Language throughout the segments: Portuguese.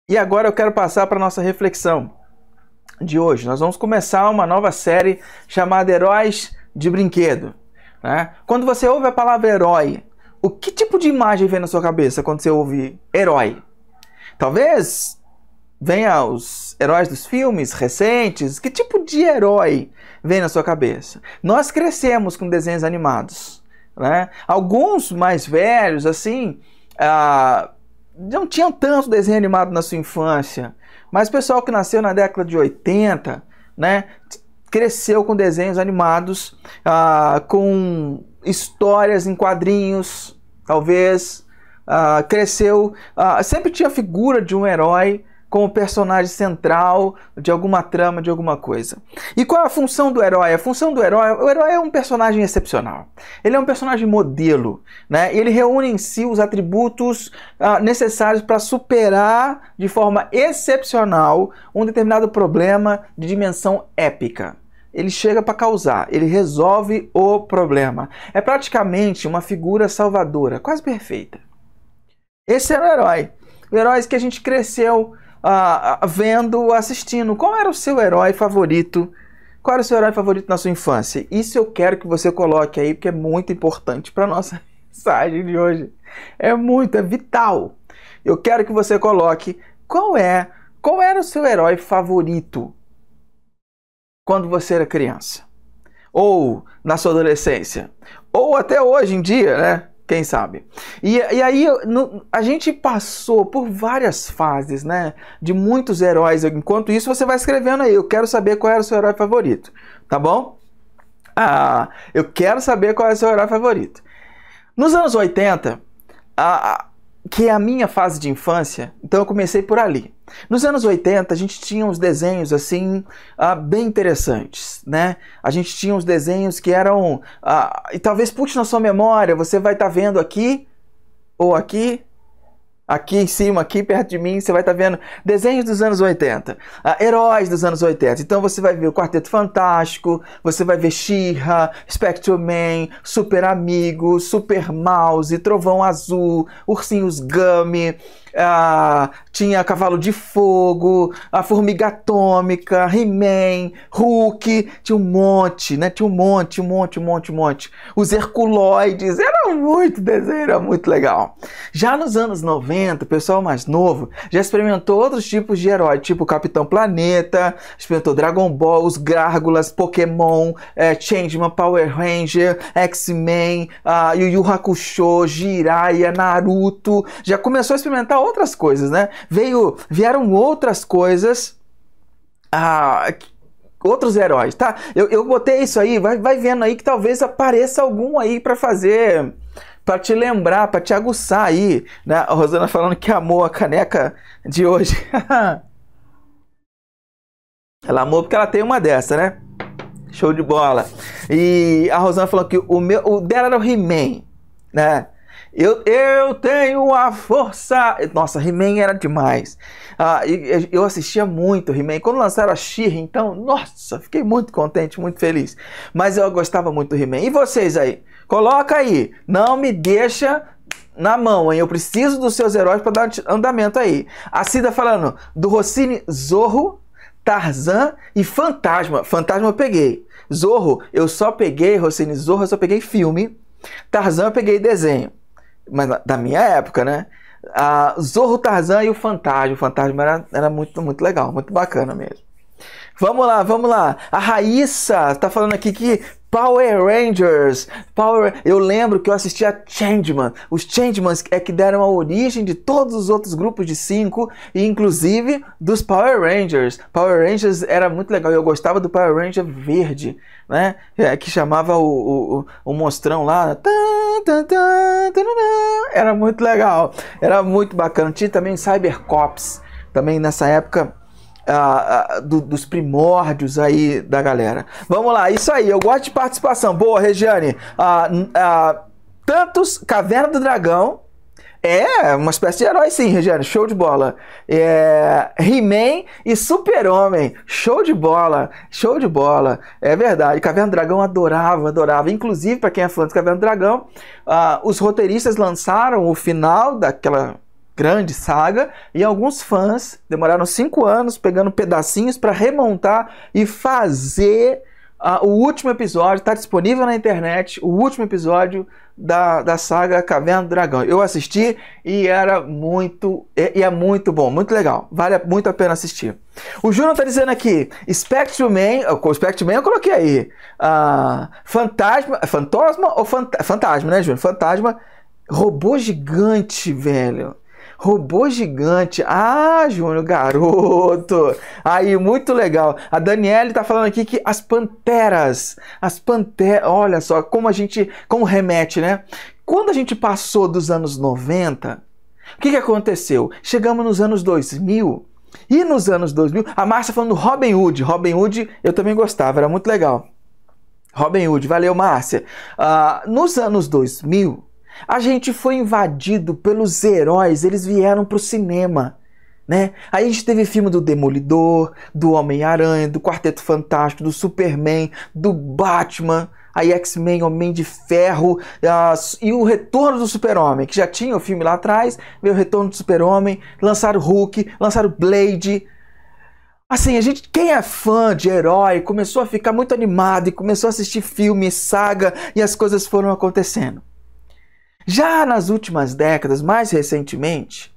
E agora eu quero passar para a nossa reflexão de hoje. Nós vamos começar uma nova série chamada Heróis de Brinquedo, né? Quando você ouve a palavra herói, o que tipo de imagem vem na sua cabeça quando você ouve herói? Talvez venha os heróis dos filmes recentes. Que tipo de herói vem na sua cabeça? Nós crescemos com desenhos animados, né? Alguns mais velhos, assim, não tinham tanto desenho animado na sua infância, mas o pessoal que nasceu na década de 80, né, cresceu com desenhos animados, com histórias em quadrinhos, talvez, cresceu, sempre tinha a figura de um herói como personagem central de alguma trama, de alguma coisa. E qual é a função do herói? A função do herói, o herói é um personagem excepcional. Ele é um personagem modelo, né? Ele reúne em si os atributos necessários para superar de forma excepcional um determinado problema de dimensão épica. Ele chega para causar, ele resolve o problema. É praticamente uma figura salvadora, quase perfeita. Esse era o herói. Heróis que a gente cresceu vendo, assistindo. Qual era o seu herói favorito? Qual era o seu herói favorito na sua infância? Isso eu quero que você coloque aí, porque é muito importante para a nossa mensagem de hoje. É vital. Eu quero que você coloque qual era o seu herói favorito quando você era criança, ou na sua adolescência, ou até hoje em dia, né? Quem sabe? E aí a gente passou por várias fases, né? De muitos heróis. Enquanto isso, você vai escrevendo aí. Eu quero saber qual era o seu herói favorito. Tá bom? Eu quero saber qual é o seu herói favorito. Nos anos 80, que é a minha fase de infância, então eu comecei por ali. Nos anos 80, a gente tinha uns desenhos assim, bem interessantes, né? A gente tinha uns desenhos que eram... e talvez puxe na sua memória, você vai estar vendo aqui, ou aqui em cima, aqui perto de mim, você vai estar vendo desenhos dos anos 80, heróis dos anos 80. Então você vai ver o Quarteto Fantástico, você vai ver She-Ra, Spectrum Man, Super Amigos, Super Mouse, Trovão Azul, Ursinhos Gummy, tinha Cavalo de Fogo, a Formiga Atômica, He-Man, Hulk, tinha um monte, né? Tinha um monte. Os Herculoides, era muito desenho, era muito legal. Já nos anos 90, o pessoal mais novo já experimentou outros tipos de herói, tipo Capitão Planeta, experimentou Dragon Ball, os Gárgulas, Pokémon, Changeman, Power Ranger, X-Men, Yu Yu Hakusho, Jiraiya, Naruto, já começou a experimentar outras coisas, né? Vieram outras coisas, outros heróis, tá? Eu botei isso aí, vai vendo aí que talvez apareça algum aí para fazer, para te lembrar, para te aguçar aí, né? A Rosana falando que amou a caneca de hoje. Ela amou porque ela tem uma dessa, né? Show de bola. E a Rosana falou que o dela era o He-Man, né? Eu tenho a força... Nossa, He-Man era demais. Eu assistia muito He-Man. Quando lançaram a She-Ra, então, nossa, fiquei muito contente, muito feliz. Mas eu gostava muito do He-Man. E vocês aí? Coloca aí. Não me deixa na mão, hein? Eu preciso dos seus heróis para dar andamento aí. A Cida falando do Rossini, Zorro, Tarzan e Fantasma. Fantasma eu peguei. Zorro, eu só peguei, Rossini, Zorro, eu só peguei filme. Tarzan eu peguei desenho. Mas da minha época, né? Zorro, Tarzan e o Fantasma. O Fantasma era muito, muito legal, muito bacana mesmo. Vamos lá. A Raíssa tá falando aqui que Power Rangers. Eu lembro que eu assistia Changeman. Os Changemans é que deram a origem de todos os outros grupos de 5, e inclusive dos Power Rangers. Power Rangers era muito legal. Eu gostava do Power Ranger verde, né? Que chamava o monstrão lá. Era muito legal. Era muito bacana. Tinha também Cybercops. Também nessa época... dos primórdios aí da galera. Vamos lá, isso aí, eu gosto de participação. Boa, Regiane. Tantos Caverna do Dragão, uma espécie de herói sim, Regiane, show de bola. He-Man e Super-Homem, show de bola, é verdade. Caverna do Dragão adorava. Inclusive, para quem é fã de Caverna do Dragão, os roteiristas lançaram o final daquela grande saga, e alguns fãs demoraram 5 anos pegando pedacinhos para remontar e fazer o último episódio. Está disponível na internet, o último episódio da saga Caverna do Dragão. Eu assisti e é muito bom, muito legal, vale muito a pena assistir. O Júnior está dizendo aqui, Spectrum Man eu coloquei aí, Fantasma, né, Júnior? Fantasma, robô gigante, velho. Robô gigante. Ah, Júnior, garoto. Aí, muito legal. A Daniele tá falando aqui que as panteras, olha só como remete, né? Quando a gente passou dos anos 90, o que aconteceu? Chegamos nos anos 2000, e nos anos 2000, a Márcia falando do Robin Hood. Robin Hood eu também gostava, era muito legal. Robin Hood, valeu, Márcia. Nos anos 2000, a gente foi invadido pelos heróis, eles vieram para o cinema, né? Aí a gente teve filme do Demolidor, do Homem-Aranha, do Quarteto Fantástico, do Superman, do Batman, aí X-Men, Homem de Ferro, e o Retorno do Super-Homem, que já tinha o filme lá atrás, veio o Retorno do Super-Homem, lançaram Hulk, lançaram Blade. Assim, quem é fã de herói começou a ficar muito animado e começou a assistir filme, saga, e as coisas foram acontecendo. Já nas últimas décadas, mais recentemente,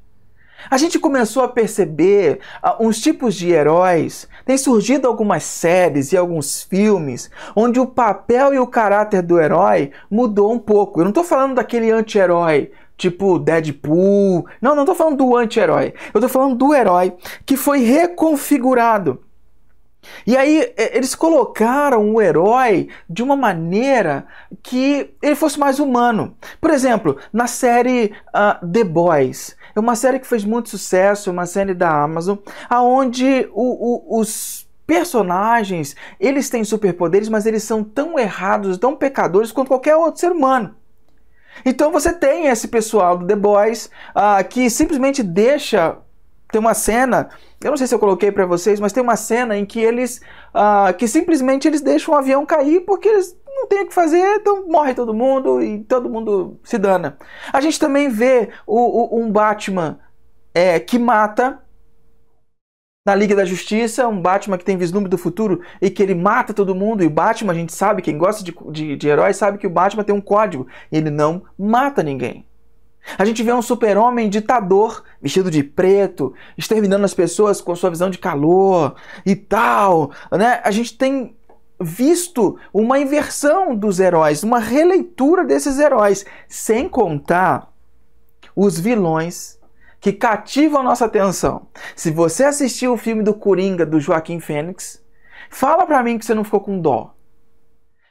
a gente começou a perceber uns tipos de heróis. Tem surgido algumas séries e alguns filmes onde o papel e o caráter do herói mudou um pouco. Eu não estou falando daquele anti-herói, tipo Deadpool. Não estou falando do anti-herói. Eu estou falando do herói que foi reconfigurado. E aí eles colocaram o herói de uma maneira que ele fosse mais humano. Por exemplo, na série The Boys, é uma série que fez muito sucesso, uma série da Amazon, onde os personagens, eles têm superpoderes, mas eles são tão errados, tão pecadores quanto qualquer outro ser humano. Então você tem esse pessoal do The Boys que simplesmente deixa... Tem uma cena, eu não sei se eu coloquei para vocês, mas tem uma cena em que que simplesmente eles deixam o avião cair porque eles não têm o que fazer, então morre todo mundo e todo mundo se dana. A gente também vê um Batman que mata na Liga da Justiça, um Batman que tem vislumbre do futuro e que ele mata todo mundo. E o Batman, a gente sabe, quem gosta de heróis sabe que o Batman tem um código, ele não mata ninguém. A gente vê um super-homem ditador, vestido de preto, exterminando as pessoas com sua visão de calor e tal, né? A gente tem visto uma inversão dos heróis, uma releitura desses heróis, sem contar os vilões que cativam a nossa atenção. Se você assistiu o filme do Coringa, do Joaquim Fênix, fala pra mim que você não ficou com dó.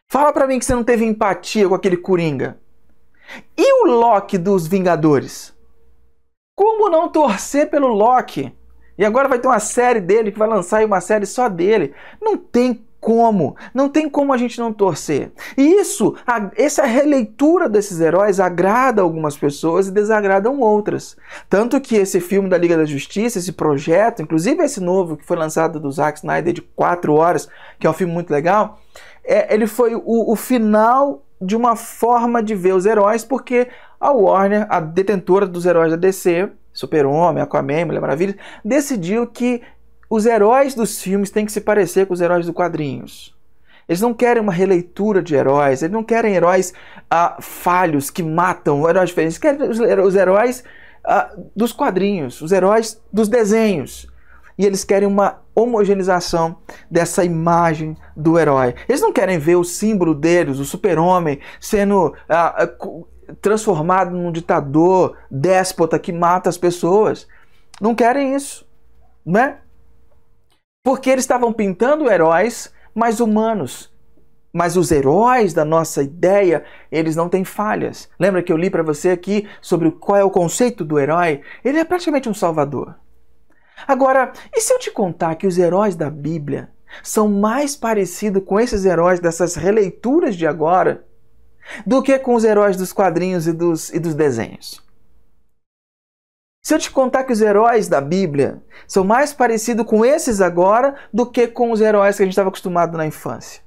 Fala pra mim que você não teve empatia com aquele Coringa. E o Loki dos Vingadores? Como não torcer pelo Loki? E agora vai ter uma série dele que vai lançar uma série só dele. Não tem como a gente não torcer. E essa releitura desses heróis agrada algumas pessoas e desagradam outras. Tanto que esse filme da Liga da Justiça, esse projeto, inclusive esse novo que foi lançado do Zack Snyder de 4 horas, que é um filme muito legal, ele foi o final de uma forma de ver os heróis, porque a Warner, a detentora dos heróis da DC, Super-Homem, Aquaman, Mulher Maravilha, decidiu que os heróis dos filmes têm que se parecer com os heróis dos quadrinhos. Eles não querem uma releitura de heróis, eles não querem heróis falhos, que matam, heróis diferentes, eles querem os heróis dos quadrinhos, os heróis dos desenhos. E eles querem uma homogeneização dessa imagem do herói. Eles não querem ver o símbolo deles, o super-homem, sendo transformado num ditador, déspota que mata as pessoas. Não querem isso, né? Porque eles estavam pintando heróis mais humanos. Mas os heróis da nossa ideia, eles não têm falhas. Lembra que eu li para você aqui sobre qual é o conceito do herói? Ele é praticamente um salvador. Agora, e se eu te contar que os heróis da Bíblia são mais parecidos com esses heróis dessas releituras de agora do que com os heróis dos quadrinhos e dos desenhos? Se eu te contar que os heróis da Bíblia são mais parecidos com esses agora do que com os heróis que a gente estava acostumado na infância.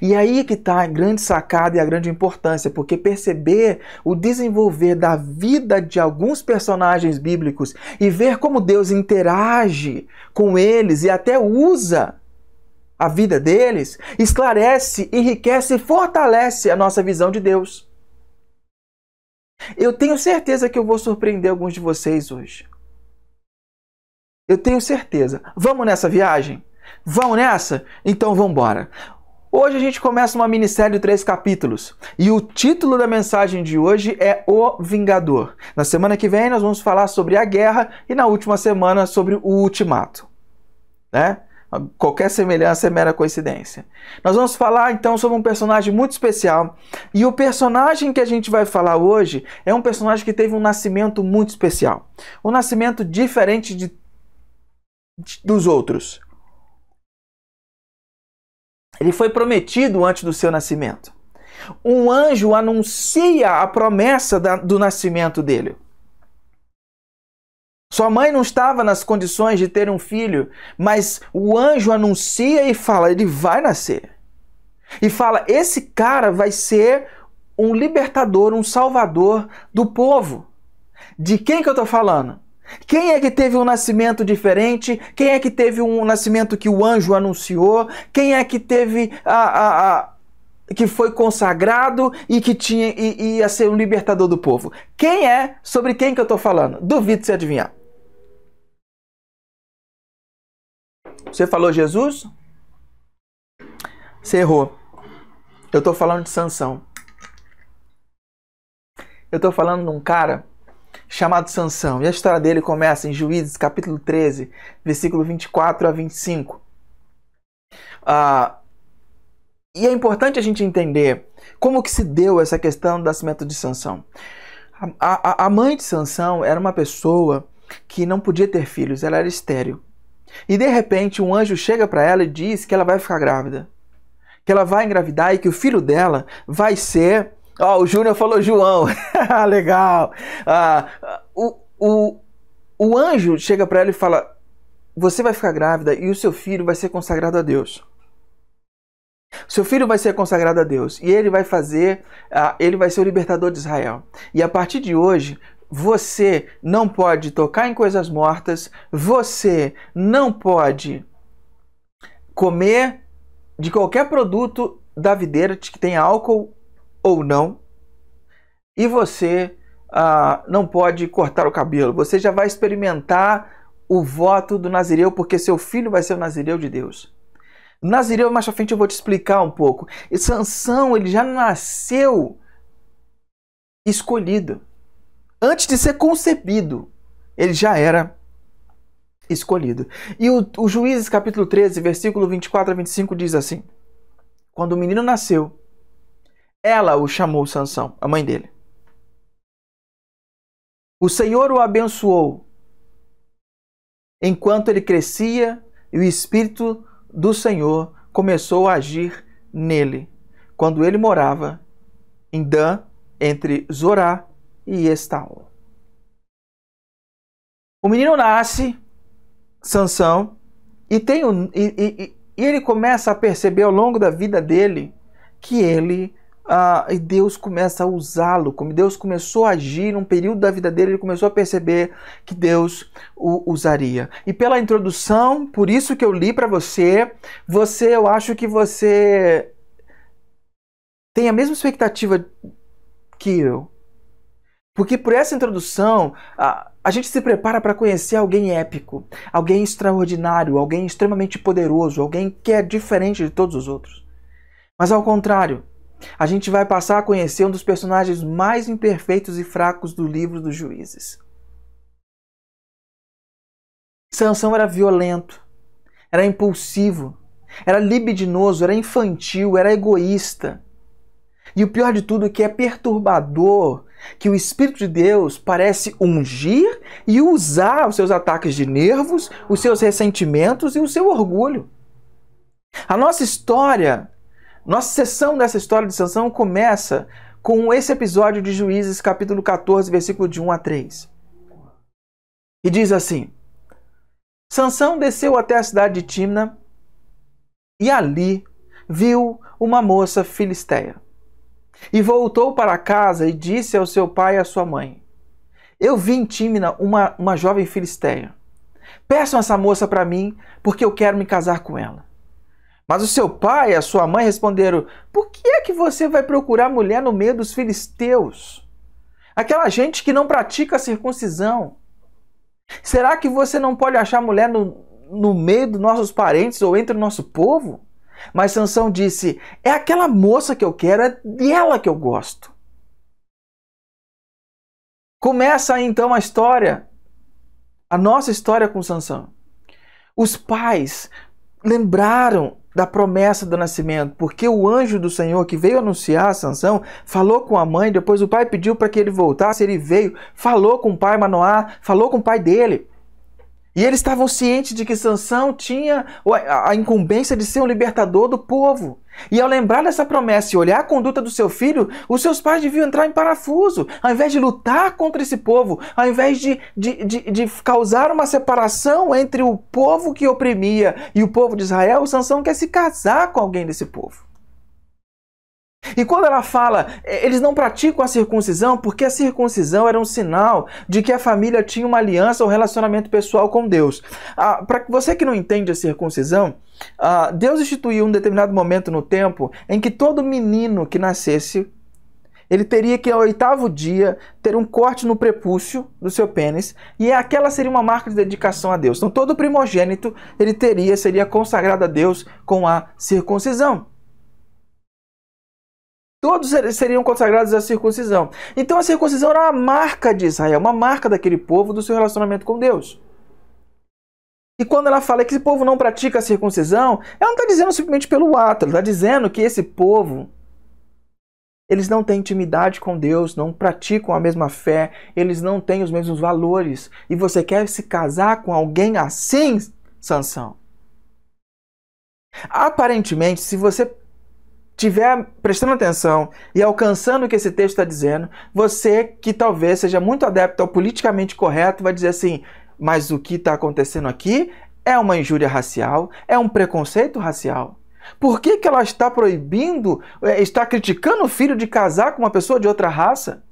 E aí que está a grande sacada e a grande importância, porque perceber o desenvolver da vida de alguns personagens bíblicos e ver como Deus interage com eles e até usa a vida deles, esclarece, enriquece e fortalece a nossa visão de Deus. Eu tenho certeza que eu vou surpreender alguns de vocês hoje. Eu tenho certeza. Vamos nessa viagem? Vamos nessa? Então vamos embora. Hoje a gente começa uma minissérie de 3 capítulos. E o título da mensagem de hoje é O Vingador. Na semana que vem nós vamos falar sobre a guerra e na última semana sobre o ultimato. Né? Qualquer semelhança é mera coincidência. Nós vamos falar então sobre um personagem muito especial. E o personagem que a gente vai falar hoje é um personagem que teve um nascimento muito especial. Um nascimento diferente dos outros. Ele foi prometido antes do seu nascimento. Um anjo anuncia a promessa do nascimento dele. Sua mãe não estava nas condições de ter um filho, mas o anjo anuncia e fala, ele vai nascer. E fala, esse cara vai ser um libertador, um salvador do povo. De quem que eu estou falando? Quem é que teve um nascimento diferente? Quem é que teve um nascimento que o anjo anunciou? Quem é que teve que foi consagrado e que ia ser um libertador do povo? Quem é? Sobre quem que eu estou falando? Duvido você adivinhar. Você falou Jesus? Você errou. Eu estou falando de Sansão. Eu estou falando de um cara chamado Sansão. E a história dele começa em Juízes, capítulo 13, versículo 24 a 25. E é importante a gente entender como que se deu essa questão do nascimento de Sansão. A mãe de Sansão era uma pessoa que não podia ter filhos, ela era estéril. E de repente um anjo chega para ela e diz que ela vai ficar grávida. Que ela vai engravidar e que o filho dela vai ser... o Júnior falou João. Legal. O anjo chega para ela e fala, você vai ficar grávida e o seu filho vai ser consagrado a Deus. Seu filho vai ser consagrado a Deus e ele vai ser o libertador de Israel. E a partir de hoje, você não pode tocar em coisas mortas, você não pode comer de qualquer produto da videira que tenha álcool ou não, e você não pode cortar o cabelo. Você já vai experimentar o voto do Nazireu, porque seu filho vai ser o Nazireu de Deus. Nazireu, mais pra frente eu vou te explicar um pouco. E Sansão, ele já nasceu escolhido. Antes de ser concebido, ele já era escolhido. E o Juízes capítulo 13, versículo 24 a 25 diz assim: quando o menino nasceu, ela o chamou Sansão, a mãe dele. O Senhor o abençoou enquanto ele crescia e o Espírito do Senhor começou a agir nele, quando ele morava em Dan, entre Zorá e Estaol. O menino nasce, Sansão, e ele começa a perceber ao longo da vida dele que e Deus começa a usá-lo, como Deus começou a agir num período da vida dele, ele começou a perceber que Deus o usaria. E pela introdução, por isso que eu li para você, eu acho que você tem a mesma expectativa que eu. Porque por essa introdução, a gente se prepara para conhecer alguém épico, alguém extraordinário, alguém extremamente poderoso, alguém que é diferente de todos os outros. Mas ao contrário, a gente vai passar a conhecer um dos personagens mais imperfeitos e fracos do livro dos Juízes. Sansão era violento, era impulsivo, era libidinoso, era infantil, era egoísta. E o pior de tudo é que é perturbador que o Espírito de Deus parece ungir e usar os seus ataques de nervos, os seus ressentimentos e o seu orgulho. A nossa história, nossa sessão dessa história de Sansão começa com esse episódio de Juízes, capítulo 14, versículo de 1 a 3. E diz assim: Sansão desceu até a cidade de Timna e ali viu uma moça filisteia. E voltou para casa e disse ao seu pai e à sua mãe: eu vi em Tímina uma jovem filisteia. Peçam essa moça para mim, porque eu quero me casar com ela. Mas o seu pai e a sua mãe responderam: por que é que você vai procurar mulher no meio dos filisteus? Aquela gente que não pratica a circuncisão. Será que você não pode achar mulher no meio dos nossos parentes ou entre o nosso povo? Mas Sansão disse: é aquela moça que eu quero, é dela que eu gosto. Começa aí então a história, a nossa história com Sansão. Os pais lembraram da promessa do nascimento, porque o anjo do Senhor que veio anunciar a Sansão falou com a mãe, depois o pai pediu para que ele voltasse, ele veio, falou com o pai Manoá, falou com o pai dele. E eles estavam cientes de que Sansão tinha a incumbência de ser um libertador do povo. E ao lembrar dessa promessa e olhar a conduta do seu filho, os seus pais deviam entrar em parafuso. Ao invés de lutar contra esse povo, ao invés de causar uma separação entre o povo que oprimia e o povo de Israel, Sansão quer se casar com alguém desse povo. E quando ela fala, eles não praticam a circuncisão porque a circuncisão era um sinal de que a família tinha uma aliança ou relacionamento pessoal com Deus. Para você que não entende a circuncisão, Deus instituiu um determinado momento no tempo em que todo menino que nascesse, ele teria que, ao 8º dia, ter um corte no prepúcio do seu pênis, e aquela seria uma marca de dedicação a Deus. Então todo primogênito seria consagrado a Deus com a circuncisão. Todos seriam consagrados à circuncisão. Então a circuncisão era uma marca de Israel, uma marca daquele povo, do seu relacionamento com Deus. E quando ela fala que esse povo não pratica a circuncisão, ela não está dizendo simplesmente pelo ato, ela está dizendo que esse povo, eles não têm intimidade com Deus, não praticam a mesma fé, eles não têm os mesmos valores. E você quer se casar com alguém assim, Sansão? Aparentemente, se você estiver prestando atenção e alcançando o que esse texto está dizendo, você que talvez seja muito adepto ao politicamente correto vai dizer assim: mas o que está acontecendo aqui é uma injúria racial, é um preconceito racial. Por que ela está proibindo, está criticando o filho de casar com uma pessoa de outra raça?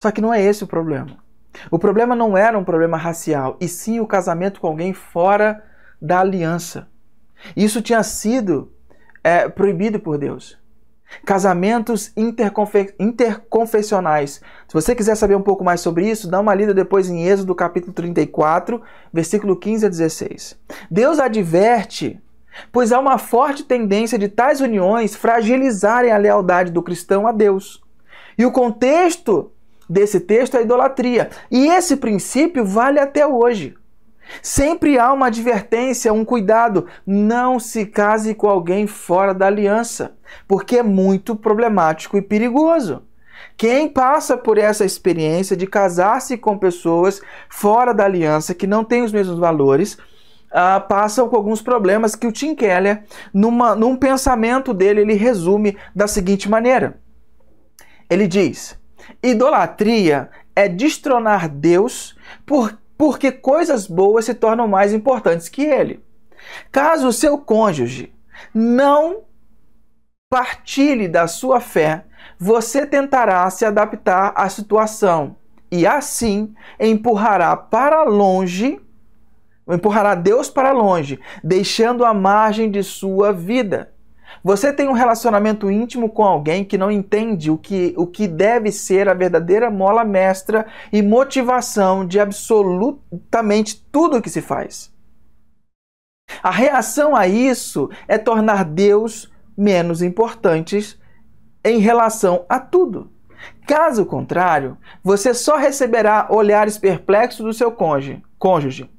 Só que não é esse o problema. O problema não era um problema racial, e sim o casamento com alguém fora da aliança. Isso tinha sido proibido por Deus. Casamentos interconfessionais. Se você quiser saber um pouco mais sobre isso, dá uma lida depois em Êxodo capítulo 34, versículo 15 a 16. Deus adverte, pois há uma forte tendência de tais uniões fragilizarem a lealdade do cristão a Deus. E o contexto desse texto é a idolatria. E esse princípio vale até hoje. Sempre há uma advertência, um cuidado: não se case com alguém fora da aliança, porque é muito problemático e perigoso. Quem passa por essa experiência de casar-se com pessoas fora da aliança, que não têm os mesmos valores, passam com alguns problemas que o Tim Keller, num pensamento dele, ele resume da seguinte maneira. Ele diz: idolatria é destronar Deus porque coisas boas se tornam mais importantes que ele. Caso o seu cônjuge não partilhe da sua fé, você tentará se adaptar à situação e assim empurrará Deus para longe, deixando a margem de sua vida. Você tem um relacionamento íntimo com alguém que não entende o que deve ser a verdadeira mola mestra e motivação de absolutamente tudo o que se faz. A reação a isso é tornar Deus menos importante em relação a tudo. Caso contrário, você só receberá olhares perplexos do seu cônjuge.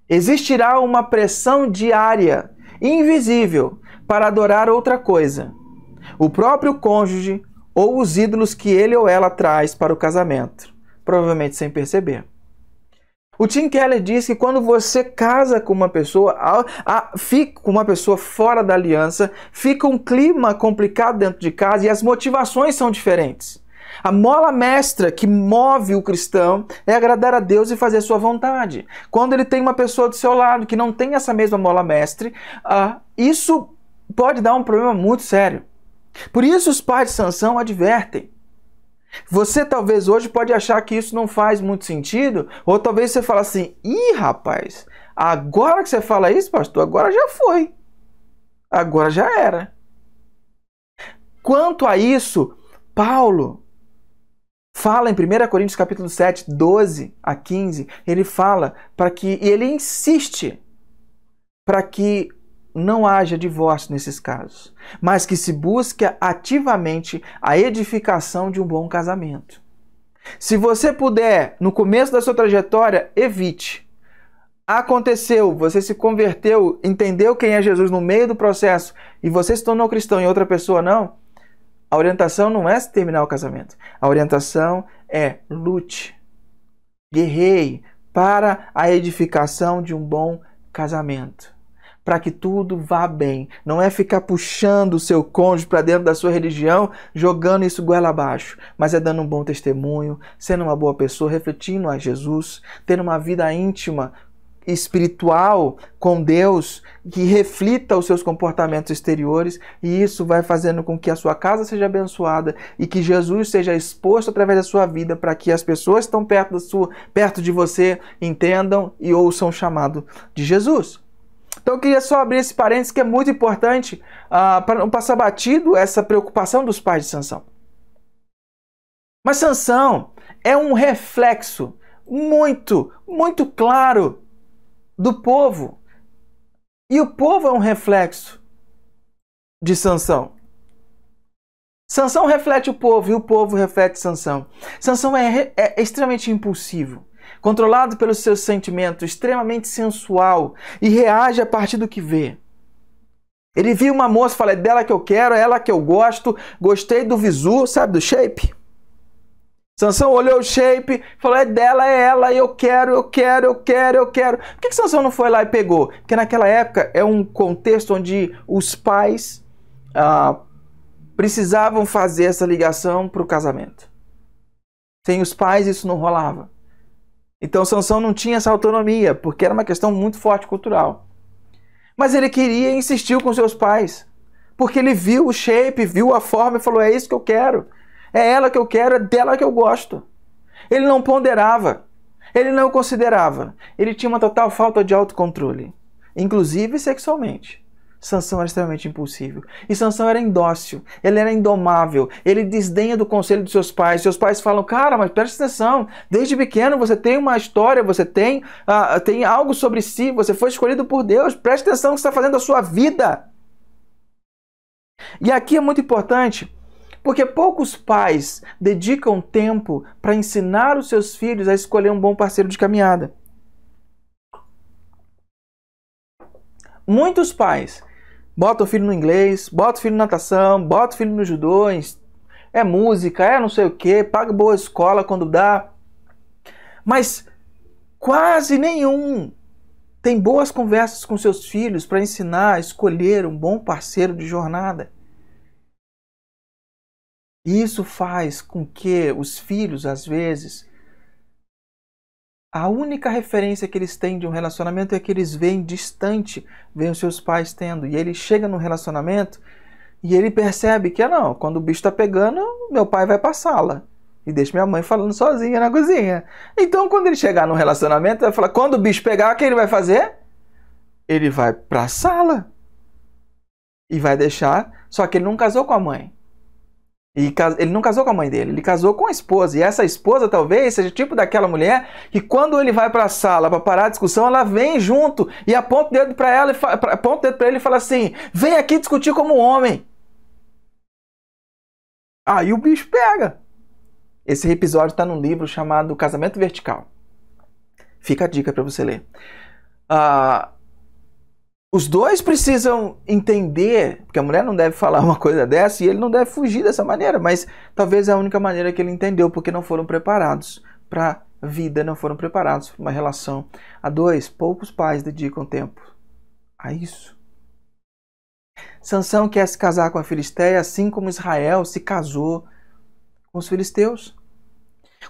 Existirá uma pressão diária, invisível, para adorar outra coisa, o próprio cônjuge ou os ídolos que ele ou ela traz para o casamento, provavelmente sem perceber. O Tim Keller diz que quando você casa com uma pessoa, fica com uma pessoa fora da aliança, fica um clima complicado dentro de casa e as motivações são diferentes. A mola mestra que move o cristão é agradar a Deus e fazer a sua vontade. Quando ele tem uma pessoa do seu lado que não tem essa mesma mola mestre, isso pode dar um problema muito sério. Por isso os pais de Sansão advertem. Você talvez hoje pode achar que isso não faz muito sentido, ou talvez você fale assim, ih rapaz, agora que você fala isso, pastor, agora já foi. Agora já era. Quanto a isso, Paulo fala em 1 Coríntios capítulo 7, 12 a 15, ele fala ele insiste para que não haja divórcio nesses casos, mas que se busque ativamente a edificação de um bom casamento. Se você puder, no começo da sua trajetória, evite. Aconteceu, você se converteu, entendeu quem é Jesus no meio do processo e você se tornou cristão e outra pessoa não, a orientação não é terminar o casamento. A orientação é lute, guerreie para a edificação de um bom casamento. Para que tudo vá bem. Não é ficar puxando o seu cônjuge para dentro da sua religião, jogando isso goela abaixo, mas é dando um bom testemunho, sendo uma boa pessoa, refletindo a Jesus, tendo uma vida íntima, espiritual com Deus, que reflita os seus comportamentos exteriores, e isso vai fazendo com que a sua casa seja abençoada e que Jesus seja exposto através da sua vida para que as pessoas que estão perto de você entendam e ouçam o chamado de Jesus. Então eu queria só abrir esse parênteses que é muito importante para não passar batido essa preocupação dos pais de Sansão. Mas Sansão é um reflexo muito, muito claro do povo. E o povo é um reflexo de Sansão. Sansão reflete o povo e o povo reflete Sansão. Sansão é extremamente impulsivo, controlado pelos seus sentimentos, extremamente sensual e reage a partir do que vê. Ele viu uma moça e fala, é dela que eu quero, é ela que eu gosto, gostei do visu, sabe, do shape? Sansão olhou o shape, falou, é dela, é ela, eu quero. Por que Sansão não foi lá e pegou? Porque naquela época é um contexto onde os pais precisavam fazer essa ligação para o casamento. Sem os pais isso não rolava. Então Sansão não tinha essa autonomia, porque era uma questão muito forte cultural. Mas ele queria e insistiu com seus pais, porque ele viu o shape, viu a forma e falou, é isso que eu quero. É ela que eu quero, é dela que eu gosto. Ele não ponderava, ele não considerava. Ele tinha uma total falta de autocontrole, inclusive sexualmente. Sansão era extremamente impulsivo. E Sansão era indócil, ele era indomável, ele desdenha do conselho dos seus pais. Seus pais falam, cara, mas presta atenção, desde pequeno você tem uma história, você tem algo sobre si, você foi escolhido por Deus, presta atenção no que você está fazendo da sua vida. E aqui é muito importante, porque poucos pais dedicam tempo para ensinar os seus filhos a escolher um bom parceiro de caminhada. Muitos pais bota o filho no inglês, bota o filho na natação, bota o filho no judô, é música, é não sei o que, paga boa escola quando dá. Mas quase nenhum tem boas conversas com seus filhos para ensinar a escolher um bom parceiro de jornada. E isso faz com que os filhos, às vezes, a única referência que eles têm de um relacionamento é que eles veem distante, veem os seus pais tendo. E ele chega no relacionamento e ele percebe que, não, quando o bicho está pegando, meu pai vai para a sala. E deixa minha mãe falando sozinha na cozinha. Então, quando ele chegar no relacionamento, ele vai falar, quando o bicho pegar, o que ele vai fazer? Ele vai para a sala. E vai deixar, só que ele não casou com a mãe. E ele não casou com a mãe dele, ele casou com a esposa. E essa esposa talvez seja tipo daquela mulher que quando ele vai para a sala para parar a discussão, ela vem junto e aponta o dedo para ela, aponta o dedo para ele e fala assim, vem aqui discutir como homem. Aí o bicho pega. Esse episódio está num livro chamado Casamento Vertical. Fica a dica para você ler. Os dois precisam entender, porque a mulher não deve falar uma coisa dessa e ele não deve fugir dessa maneira, mas talvez é a única maneira que ele entendeu, porque não foram preparados para a vida, não foram preparados para uma relação a dois. Poucos pais dedicam tempo a isso. Sansão quer se casar com a Filisteia, assim como Israel se casou Com os filisteus.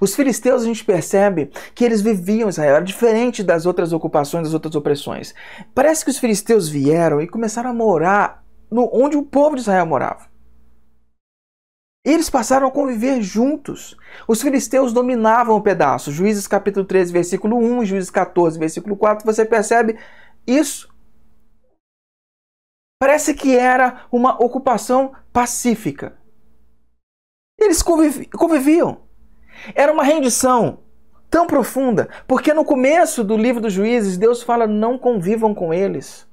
Os filisteus, a gente percebe que eles viviam Israel, era diferente das outras ocupações, das outras opressões. Parece que os filisteus vieram e começaram a morar onde o povo de Israel morava. Eles passaram a conviver juntos. Os filisteus dominavam o pedaço. Juízes capítulo 13, versículo 1, Juízes 14, versículo 4, você percebe isso. Parece que era uma ocupação pacífica. Eles conviviam. Era uma rendição tão profunda, porque no começo do livro dos Juízes, Deus fala, não convivam com eles,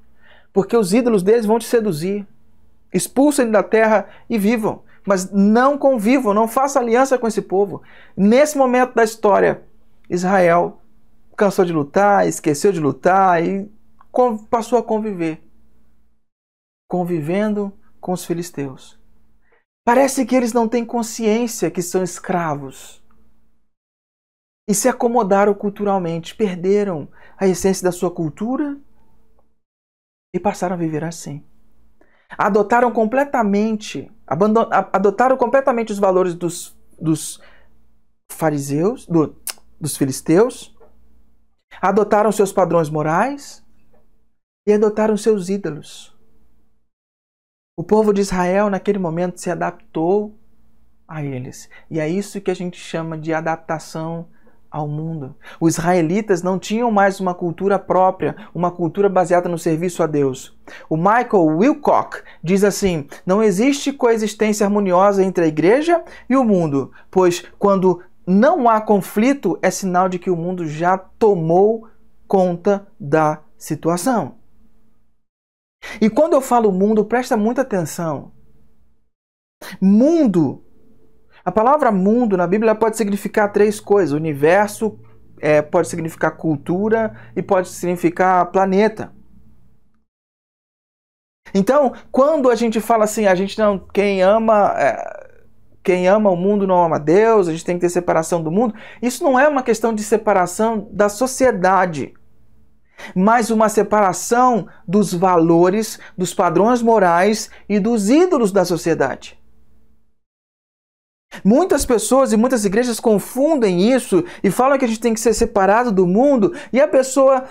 porque os ídolos deles vão te seduzir. Expulsem da terra e vivam, mas não convivam, não façam aliança com esse povo. Nesse momento da história, Israel cansou de lutar, esqueceu de lutar e passou a conviver, convivendo com os filisteus. Parece que eles não têm consciência que são escravos. E se acomodaram culturalmente, perderam a essência da sua cultura e passaram a viver assim. Adotaram completamente os valores dos fariseus, dos filisteus, adotaram seus padrões morais e adotaram seus ídolos. O povo de Israel, naquele momento, se adaptou a eles. E é isso que a gente chama de adaptação ao mundo. Os israelitas não tinham mais uma cultura própria, uma cultura baseada no serviço a Deus. O Michael Wilcock diz assim, não existe coexistência harmoniosa entre a igreja e o mundo, pois quando não há conflito, é sinal de que o mundo já tomou conta da situação. E quando eu falo mundo, presta muita atenção. Mundo, a palavra mundo na Bíblia pode significar três coisas. Universo, pode significar cultura e pode significar planeta. Então, quando a gente fala assim, quem ama o mundo não ama Deus, a gente tem que ter separação do mundo, isso não é uma questão de separação da sociedade, mas uma separação dos valores, dos padrões morais e dos ídolos da sociedade. Muitas pessoas e muitas igrejas confundem isso e falam que a gente tem que ser separado do mundo, e a pessoa,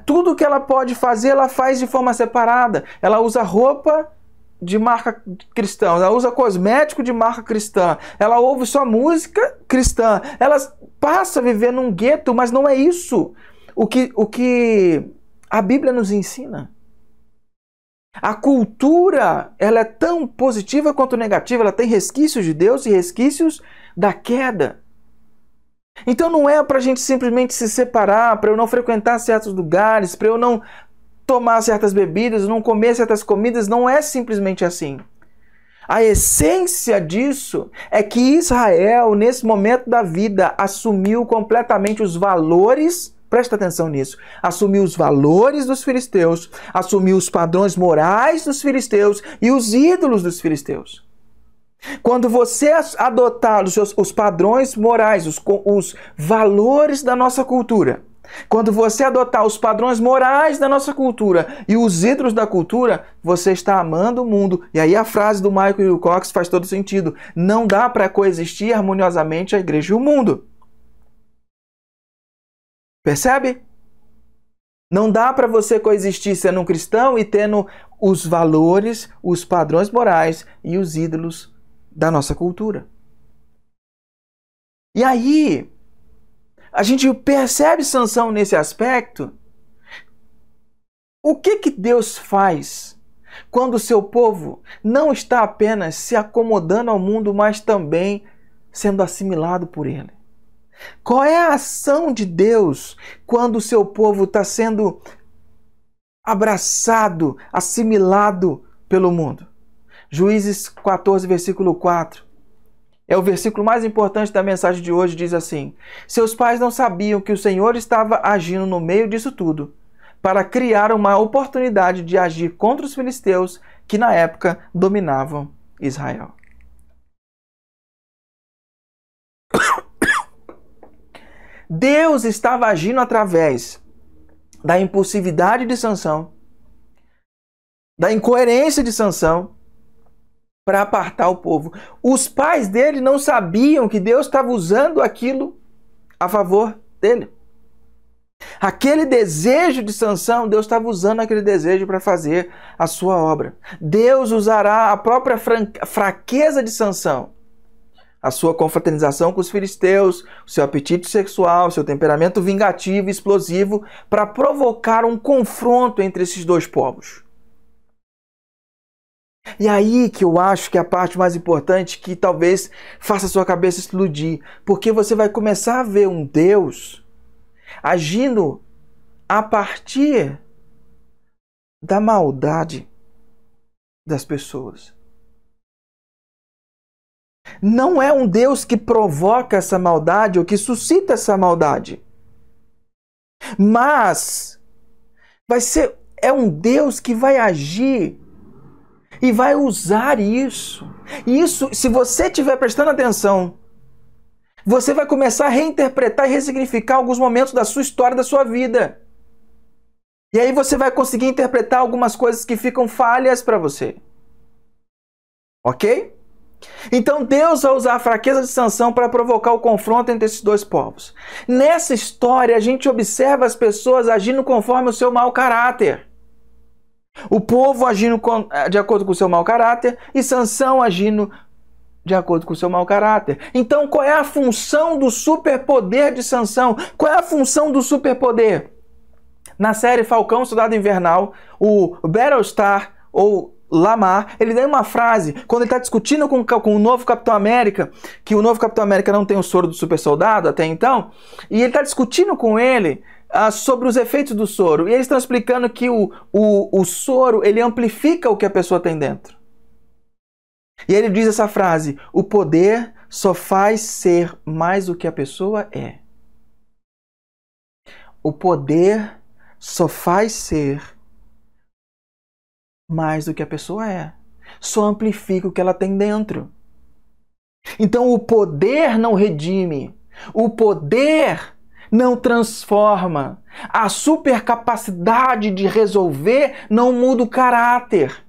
tudo que ela pode fazer, ela faz de forma separada. Ela usa roupa de marca cristã, ela usa cosmético de marca cristã, ela ouve só música cristã, ela passa a viver num gueto, mas não é isso o que a Bíblia nos ensina. A cultura, ela é tão positiva quanto negativa, ela tem resquícios de Deus e resquícios da queda. Então não é para a gente simplesmente se separar, para eu não frequentar certos lugares, para eu não tomar certas bebidas, não comer certas comidas, não é simplesmente assim. A essência disso é que Israel, nesse momento da vida, assumiu completamente os valores. Presta atenção nisso. Assumiu os valores dos filisteus, assumiu os padrões morais dos filisteus e os ídolos dos filisteus. Quando você adotar os padrões morais, os valores da nossa cultura, quando você adotar os padrões morais da nossa cultura e os ídolos da cultura, você está amando o mundo. E aí a frase do Michael Wilcock faz todo sentido. Não dá para coexistir harmoniosamente a igreja e o mundo. Percebe? Não dá para você coexistir sendo um cristão e tendo os valores, os padrões morais e os ídolos da nossa cultura. E aí, a gente percebe Sansão nesse aspecto. O que Deus faz quando o seu povo não está apenas se acomodando ao mundo, mas também sendo assimilado por ele? Qual é a ação de Deus quando o seu povo está sendo abraçado, assimilado pelo mundo? Juízes 14, versículo 4. É o versículo mais importante da mensagem de hoje, diz assim: seus pais não sabiam que o Senhor estava agindo no meio disso tudo, para criar uma oportunidade de agir contra os filisteus que na época dominavam Israel. Deus estava agindo através da impulsividade de Sansão, da incoerência de Sansão, para apartar o povo. Os pais dele não sabiam que Deus estava usando aquilo a favor dele. Aquele desejo de Sansão, Deus estava usando aquele desejo para fazer a sua obra. Deus usará a própria fraqueza de Sansão, a sua confraternização com os filisteus, o seu apetite sexual, o seu temperamento vingativo e explosivo, para provocar um confronto entre esses dois povos. E aí que eu acho que é a parte mais importante, que talvez faça a sua cabeça explodir, porque você vai começar a ver um Deus agindo a partir da maldade das pessoas. Não é um Deus que provoca essa maldade ou que suscita essa maldade, mas é um Deus que vai agir e vai usar isso. Isso, se você estiver prestando atenção, você vai começar a reinterpretar e ressignificar alguns momentos da sua história, da sua vida. E aí você vai conseguir interpretar algumas coisas que ficam falhas para você. Ok? Então Deus vai usar a fraqueza de Sansão para provocar o confronto entre esses dois povos. Nessa história, a gente observa as pessoas agindo conforme o seu mau caráter. O povo agindo de acordo com o seu mau caráter e Sansão agindo de acordo com o seu mau caráter. Então, qual é a função do superpoder de Sansão? Qual é a função do superpoder? Na série Falcão Soldado Invernal, o Battlestar, ou Lamar, ele dá uma frase, quando ele está discutindo com o novo Capitão América, que o novo Capitão América não tem o soro do super soldado até então, e ele está discutindo com ele sobre os efeitos do soro. E eles estão explicando que o soro, ele amplifica o que a pessoa tem dentro. E ele diz essa frase: o poder só faz ser mais do que a pessoa é. O poder só faz ser mais do que a pessoa é. Só amplifica o que ela tem dentro. Então o poder não redime. O poder não transforma. A supercapacidade de resolver não muda o caráter.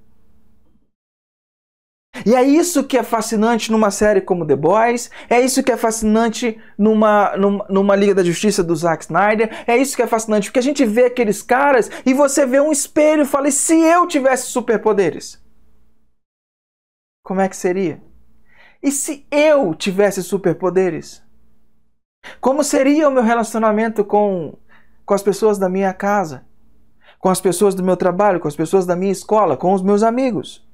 E é isso que é fascinante numa série como The Boys, é isso que é fascinante numa Liga da Justiça do Zack Snyder, é isso que é fascinante, porque a gente vê aqueles caras e você vê um espelho e fala: e se eu tivesse superpoderes? Como é que seria? E se eu tivesse superpoderes? Como seria o meu relacionamento com as pessoas da minha casa, com as pessoas do meu trabalho, com as pessoas da minha escola, com os meus amigos?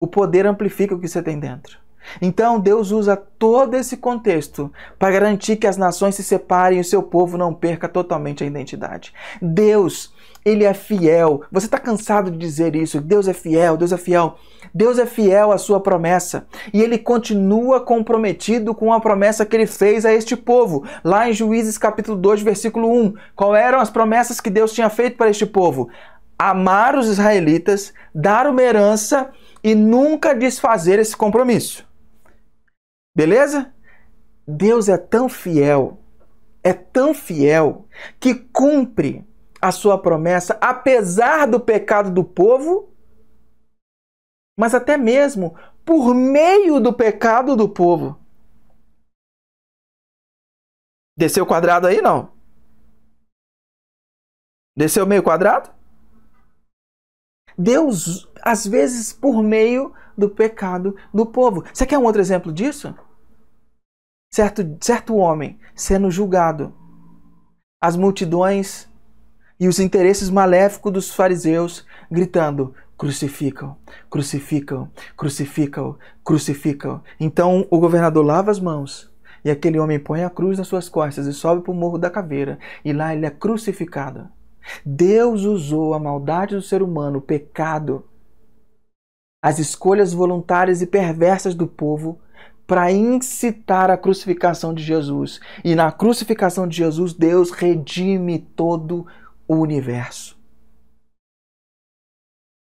O poder amplifica o que você tem dentro. Então Deus usa todo esse contexto para garantir que as nações se separem e o seu povo não perca totalmente a identidade. Deus, Ele é fiel. Você está cansado de dizer isso? Deus é fiel, Deus é fiel. Deus é fiel à sua promessa. E Ele continua comprometido com a promessa que Ele fez a este povo. Lá em Juízes capítulo 2, versículo 1. Quais eram as promessas que Deus tinha feito para este povo? Amar os israelitas, dar uma herança e nunca desfazer esse compromisso. Beleza? Deus é tão fiel, que cumpre a sua promessa, apesar do pecado do povo, mas até mesmo por meio do pecado do povo. Desceu o quadrado aí, não? Desceu meio quadrado? Deus, às vezes, por meio do pecado do povo. Você quer um outro exemplo disso? Certo homem sendo julgado. As multidões e os interesses maléficos dos fariseus gritando: crucificam, crucificam, crucificam, crucificam. Então o governador lava as mãos e aquele homem põe a cruz nas suas costas e sobe para o Morro da Caveira. E lá ele é crucificado. Deus usou a maldade do ser humano, o pecado, as escolhas voluntárias e perversas do povo para incitar a crucificação de Jesus. E na crucificação de Jesus, Deus redime todo o universo.